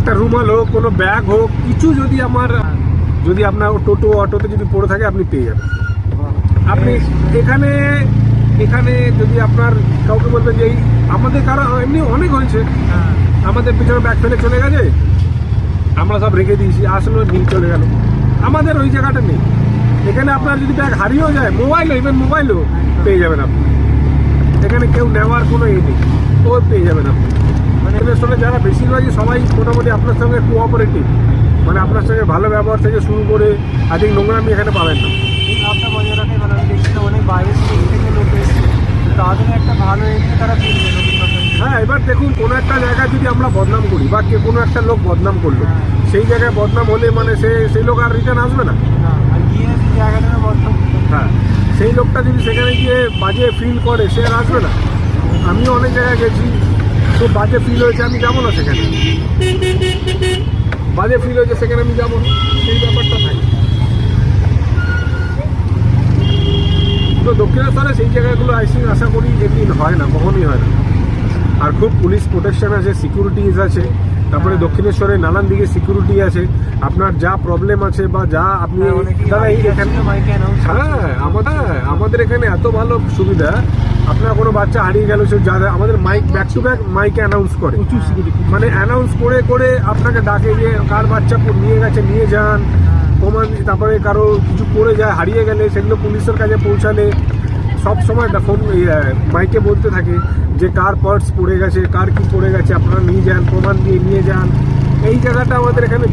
একটা রুমাল হোক, কোনো ব্যাগ হোক, কিছু যদি আপনার টোটো অটোতে যদি পড়ে থাকে আপনি পেয়ে যাবেন। আপনি এখানে যদি আপনার কাউকে বলবেন যে আমাদের কারো এমনি অনেক হয়েছে, আমাদের পিছনে ব্যাগ ফেলে চলে গেছে, আমরা সব রেখে দিয়েছি, আসলে নিয়ে চলে গেল। আমাদের ওই জায়গাটা নেই। এখানে আপনার যদি ব্যাগ হারিয়েও যায়, ইভেন মোবাইলও পেয়ে যাবেন আপনি। এখানে কেউ নেওয়ার কোনো নেই, ও পেয়ে যাবেন আপনি। মানে এখানে যারা বেশিরভাগই সবাই মোটামুটি আপনার সঙ্গে কোঅপারেটিভ, মানে আপনার সঙ্গে ভালো ব্যবহার থেকে শুরু করে আজকে নোংরামি এখানে পাবেন না। আপনার বজায় রাখাই ভালো। আমি দেখছি অনেক বাইরের থেকে লোক এসেছে, তাদের একটা ভালো এরিয়া তারা ফিরবে। হ্যাঁ, এবার দেখুন কোনো একটা জায়গায় যদি আমরা বদনাম করি বা কোনো একটা লোক বদনাম করলো, সেই জায়গায় বদনাম হলে মানে সেই লোক আর রিটার্ন আসবে না। আর গিয়ে জায়গাটা বদনাম, হ্যাঁ, সেই লোকটা যদি সেখানে গিয়ে বাজে ফিল করে সে আর আসবে না। আমিও অনেক জায়গায় গেছি, তো বাজে ফিল হয়েছে, আমি যাবো না সেখানে। বাজে ফিল হয়েছে সেখানে আমি যাবো না, সেই ব্যাপারটা থাকে। তো দক্ষিণেশ্বরে সেই জায়গাগুলো আশা করি এমনি হয় না, কখনই হয় না। আর খুব পুলিশ প্রোটেকশন আছে, সিকিউরিটিজ আছে। তারপরে দক্ষিণেশ্বরে নানান দিকে সিকিউরিটি আছে। আপনার যা প্রবলেম আছে বা যা আপনি দাদা এখানে, হ্যাঁ আমাদের এখানে এত ভালো সুবিধা। আপনার কোনো বাচ্চা হারিয়ে গেল, সে যা আমাদের মাইক ব্যাক টু ব্যাক মাইকে অ্যানাউন্স করে, মানে অ্যানাউন্স করে করে আপনাকে ডাকে যে কার বাচ্চা নিয়ে গেছে, নিয়ে যান প্রমাণ। তারপরে কারো কিছু করে যায়, হারিয়ে গেলে সেগুলো পুলিশের কাছে পৌঁছালে সব সময় ফোন মাইকে বলতে থাকে যে কার পার্স পড়ে গেছে, কার কি পড়ে গেছে, আপনারা নিয়ে যান, প্রমাণ দিয়ে নিয়ে যান। এই জায়গাটা আমাদের এখানে